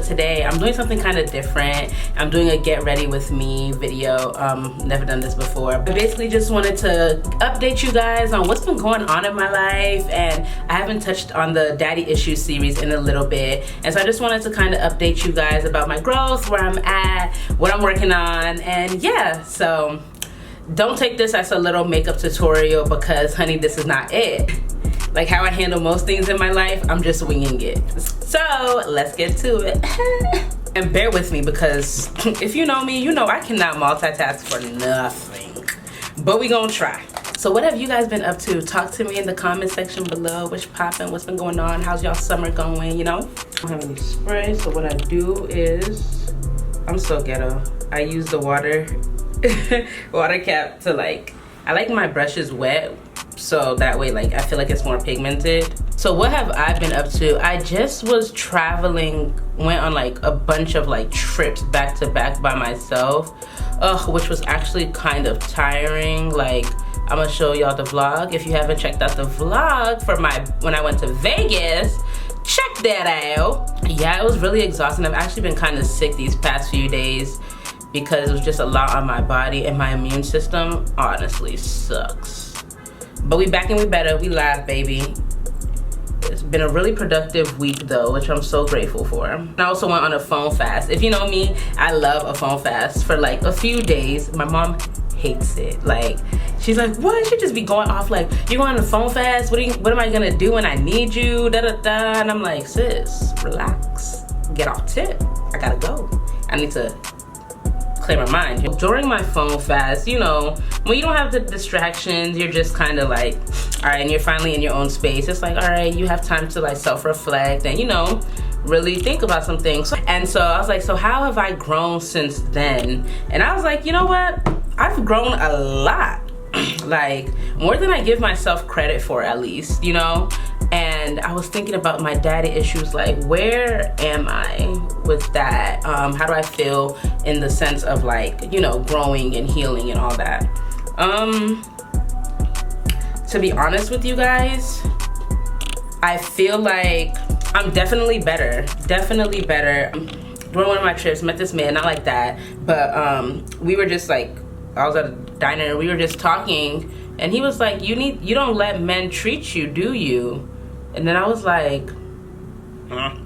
today I'm doing something kind of different. I'm doing a get ready with me video. Never done this before. I basically just wanted to update you guys on what's been going on in my life, and I haven't touched on the daddy issues series in a little bit, and so I just wanted to kind of update you guys about my growth, where I'm at, what I'm working on, and yeah, so don't take this as a little makeup tutorial because honey, this is not it. Like how I handle most things in my life, I'm just winging it. So let's get to it. And bear with me because if you know me, you know I cannot multitask for nothing. But we gonna try. So what have you guys been up to? Talk to me in the comment section below. What's poppin'? What's been going on? How's y'all summer going, you know? I don't have any spray, so what I do is, I'm so ghetto. I use the water cap to I like my brushes wet, so that way I feel like it's more pigmented. So what have I been up to? I just was traveling, went on a bunch of trips back to back by myself, which was actually kind of tiring. I'm gonna show y'all the vlog. If you haven't checked out the vlog for when I went to Vegas, check that out. Yeah, it was really exhausting. I've actually been kind of sick these past few days because it was just a lot on my body, and my immune system honestly sucks. But we back and we better. We live, baby. It's been a really productive week though, which I'm so grateful for. I also went on a phone fast. If you know me, I love a phone fast for a few days. My mom hates it. She's like, what? You should just be going off you going on a phone fast? What am I gonna do when I need you? Da da da. And I'm like, sis, relax. Get off tip. I gotta go. I need to clear my mind. During my phone fast, you know, when you don't have the distractions, you're just kind of all right, and you're finally in your own space. It's all right, you have time to self-reflect and, you know, really think about some things. And so I was like, so how have I grown since then? And I was like, you know what? I've grown a lot. More than I give myself credit for, at least, you know? And I was thinking about my daddy issues, where am I with that? How do I feel in the sense of you know, growing and healing and all that? To be honest with you guys, I feel like I'm definitely better. During one of my trips, met this man, not like that, but we were just I was at a diner and we were just talking, and he was like, you don't let men treat you, do you? And then I was like, huh?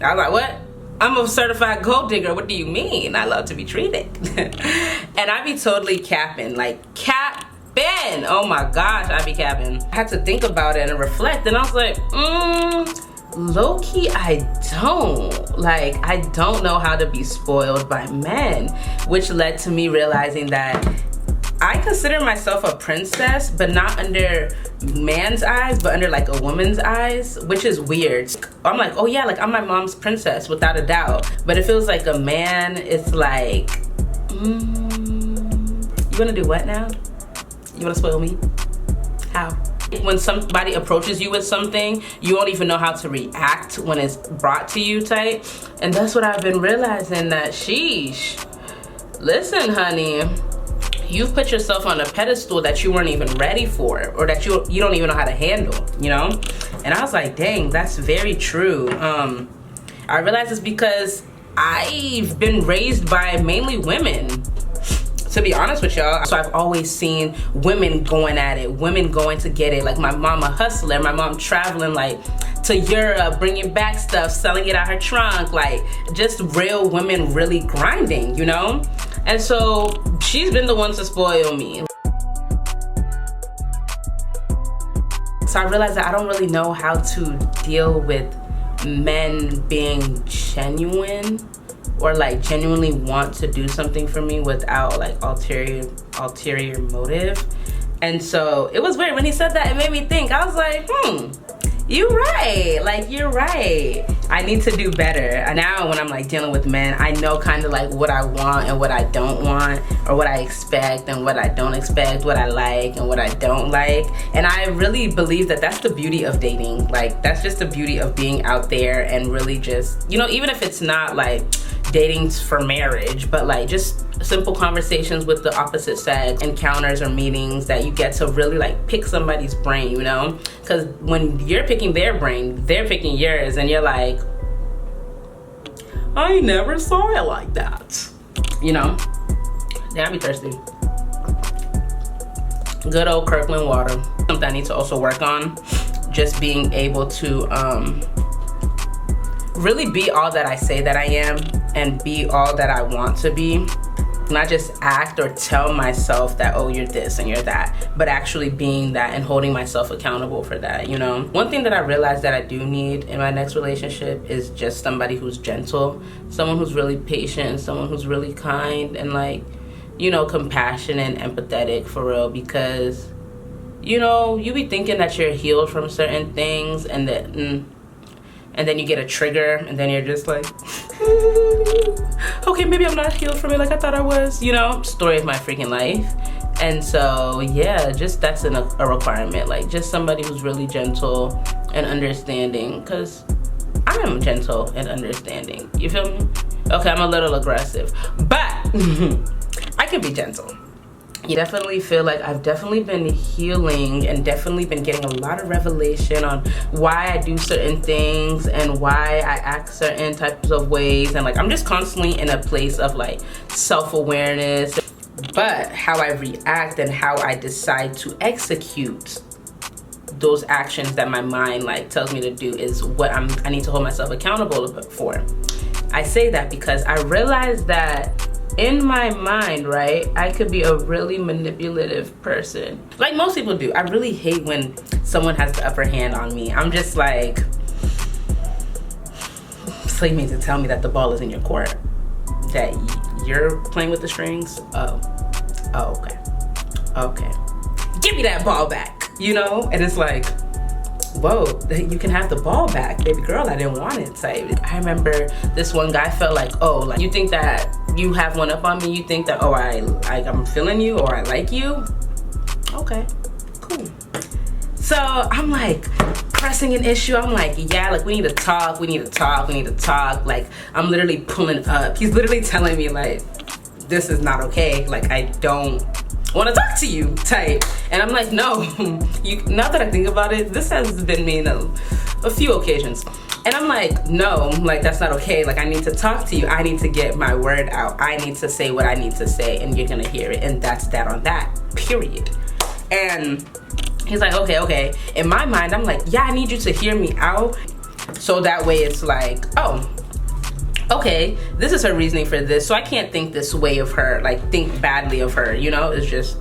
I was like, what? I'm a certified gold digger. What do you mean? I love to be treated. And I be totally capping, capping. Oh my gosh, I be capping. I had to think about it and reflect, and I was like, low-key, I don't. I don't know how to be spoiled by men, which led to me realizing that I consider myself a princess, but not under man's eyes, but under a woman's eyes, which is weird. I'm like, oh yeah, I'm my mom's princess without a doubt. But it feels like a man, it's you wanna do what now? You wanna spoil me? How? When somebody approaches you with something, you won't even know how to react when it's brought to you type. And that's what I've been realizing, that sheesh. Listen, honey, you've put yourself on a pedestal that you weren't even ready for, or that you don't even know how to handle, you know? And I was like, dang, that's very true. I realized it's because I've been raised by mainly women, to be honest with y'all. So I've always seen women going at it, women going to get it. My mom a hustler, my mom traveling to Europe, bringing back stuff, selling it out her trunk, just real women really grinding, you know? And so she's been the one to spoil me. So I realized that I don't really know how to deal with men being genuine, or genuinely want to do something for me without ulterior motive. And so it was weird when he said that. It made me think. I was like, you're right. You're right. I need to do better. And now when I'm dealing with men, I know kind of what I want and what I don't want, or what I expect and what I don't expect, what I like and what I don't like. And I really believe that that's the beauty of dating. That's just the beauty of being out there and really just, you know, even if it's not dating for marriage, but just simple conversations with the opposite sex, encounters or meetings that you get to really pick somebody's brain, you know? Because when you're picking their brain, they're picking yours, and you're like, I never saw it like that. You know? Damn, I be thirsty. Good old Kirkland water. Something I need to also work on. Just being able to really be all that I say that I am and be all that I want to be. Not just act or tell myself that, oh, you're this and you're that, but actually being that and holding myself accountable for that, you know? One thing that I realized that I do need in my next relationship is just somebody who's gentle, someone who's really patient, someone who's really kind and like, you know, compassionate and empathetic for real, because, you know, you be thinking that you're healed from certain things and that, and then you get a trigger and then you're just like, okay, maybe I'm not healed from it like I thought I was, you know? Story of my freaking life. And so, yeah, just that's a requirement. Like, just somebody who's really gentle and understanding, because I am gentle and understanding. You feel me? Okay, I'm a little aggressive, but I can be gentle. You definitely feel like I've definitely been healing and definitely been getting a lot of revelation on why I do certain things and why I act certain types of ways, and like I'm just constantly in a place of like self-awareness. But how I react and how I decide to execute those actions that my mind like tells me to do is what I need to hold myself accountable for. I say that because I realize that in my mind, right, I could be a really manipulative person. Like most people do. I really hate when someone has the upper hand on me. I'm just like, so you mean to tell me that the ball is in your court? That you're playing with the strings? Oh, okay. Give me that ball back, you know? And it's like, whoa, you can have the ball back, baby girl, I didn't want it type. I remember this one guy felt like, oh, like you think that you have one up on me, you think that, oh, I'm feeling you or I like you? Okay, cool. So I'm like pressing an issue. I'm like, yeah, like we need to talk. Like I'm literally pulling up. He's literally telling me like, this is not okay. Like I don't want to talk to you type. And I'm like, no, now that I think about it, this has been me in a few occasions. And I'm like, no, like that's not okay. Like I need to talk to you. I need to get my word out. I need to say what I need to say and you're gonna hear it. And that's that on that, period. And he's like, okay. In my mind, I'm like, yeah, I need you to hear me out. So that way it's like, oh, okay, this is her reasoning for this. So I can't think this way of her, like think badly of her, you know? It's just,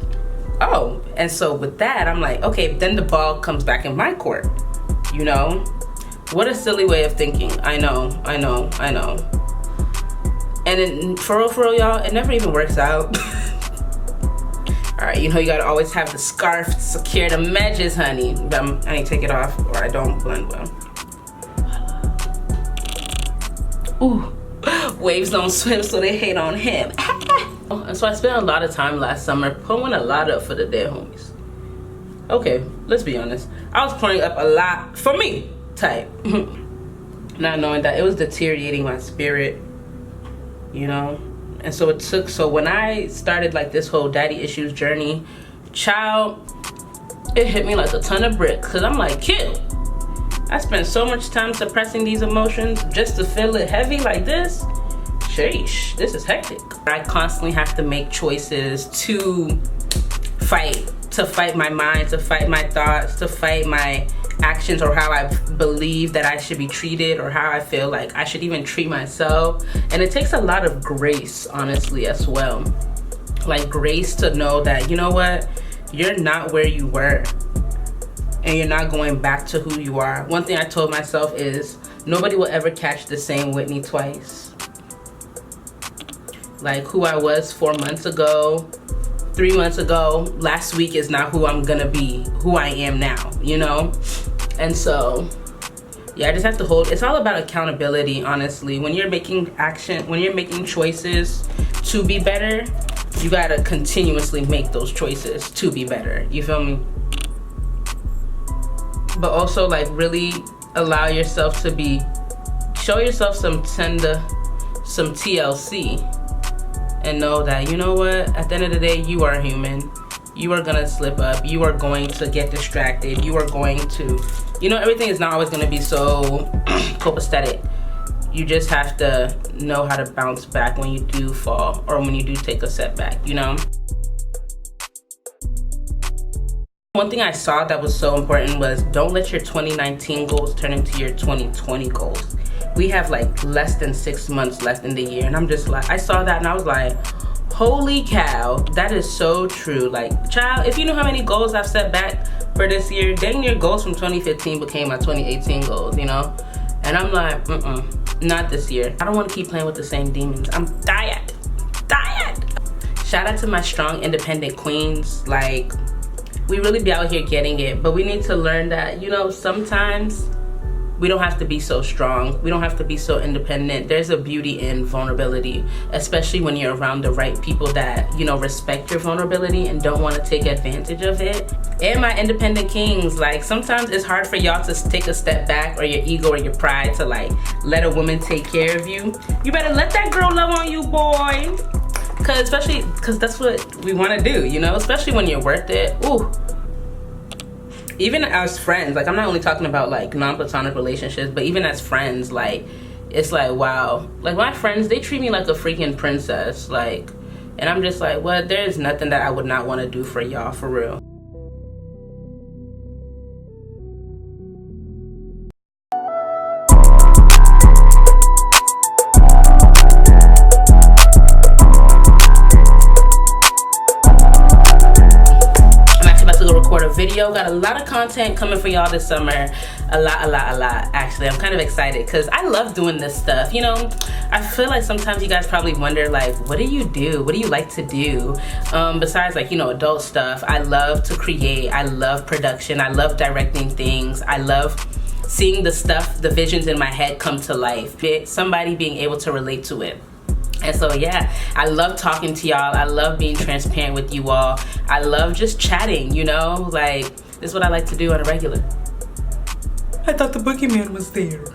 oh. And so with that, I'm like, okay, then the ball comes back in my court, you know? What a silly way of thinking. I know. And for real, y'all, it never even works out. All right, you know, you gotta always have the scarf to secure the edges, honey. But I need to take it off or I don't blend well. Ooh, waves don't swim, so they hate on him. And so I spent a lot of time last summer pulling a lot up for the dead homies. Okay, let's be honest. I was pouring up a lot for me, type. Not knowing that it was deteriorating my spirit, you know? And so it took, so when I started like this whole daddy issues journey, child, it hit me like a ton of bricks. Cause I'm like, kid, I spent so much time suppressing these emotions just to feel it heavy like this. Sheesh, this is hectic. I constantly have to make choices to fight my mind, to fight my thoughts, to fight my actions or how I believe that I should be treated or how I feel like I should even treat myself. And it takes a lot of grace, honestly, as well. Like grace to know that, you know what, you're not where you were and you're not going back to who you are. One thing I told myself is nobody will ever catch the same Whitney twice. Like who I was 4 months ago, 3 months ago, last week is not who I'm gonna be, who I am now, you know? And so, yeah, I just have to hold, it's all about accountability, honestly. When you're making choices to be better, you gotta continuously make those choices to be better, you feel me? But also like really allow yourself to show yourself some TLC. And know that, you know what, at the end of the day, you are human. You are gonna slip up. You are going to get distracted. You are going to, you know, everything is not always gonna be so copacetic. You just have to know how to bounce back when you do fall or when you do take a setback, you know? One thing I saw that was so important was don't let your 2019 goals turn into your 2020 goals. We have like less than 6 months left in the year, and I'm just like, I saw that and I was like, holy cow, that is so true. Like, child, if you knew how many goals I've set back for this year, dang near goals from 2015 became my 2018 goals, you know? And I'm like, not this year. I don't want to keep playing with the same demons. I'm tired. Shout out to my strong, independent queens. Like, we really be out here getting it, but we need to learn that, you know, sometimes we don't have to be so strong. We don't have to be so independent. There's a beauty in vulnerability, especially when you're around the right people that, you know, respect your vulnerability and don't want to take advantage of it. And my independent kings, like, sometimes it's hard for y'all to take a step back, or your ego or your pride to like let a woman take care of you. You better let that girl love on you, boy. Especially because that's what we want to do, you know, especially when you're worth it. Ooh. Even as friends, like, I'm not only talking about like non-platonic relationships, but even as friends, like, it's like, wow, like my friends, they treat me like a freaking princess, like, and I'm just like, what? There's nothing that I would not want to do for y'all, for real. Video, got a lot of content coming for y'all this summer. A lot actually. I'm kind of excited because I love doing this stuff, you know. I feel like sometimes you guys probably wonder, like, what do you do, what do you like to do besides, like, you know, adult stuff? I love to create, I love production, I love directing things, I love seeing the stuff, the visions in my head come to life, somebody being able to relate to it. And so, yeah, I love talking to y'all. I love being transparent with you all. I love just chatting, you know? Like, this is what I like to do on a regular. I thought the boogeyman was there.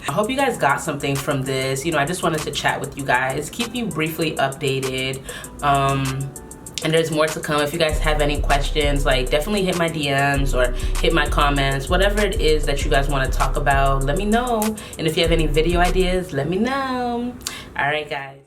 I hope you guys got something from this. You know, I just wanted to chat with you guys, keep you briefly updated. And there's more to come. If you guys have any questions, like, definitely hit my DMs or hit my comments. Whatever it is that you guys want to talk about, let me know. And if you have any video ideas, let me know. All right, guys.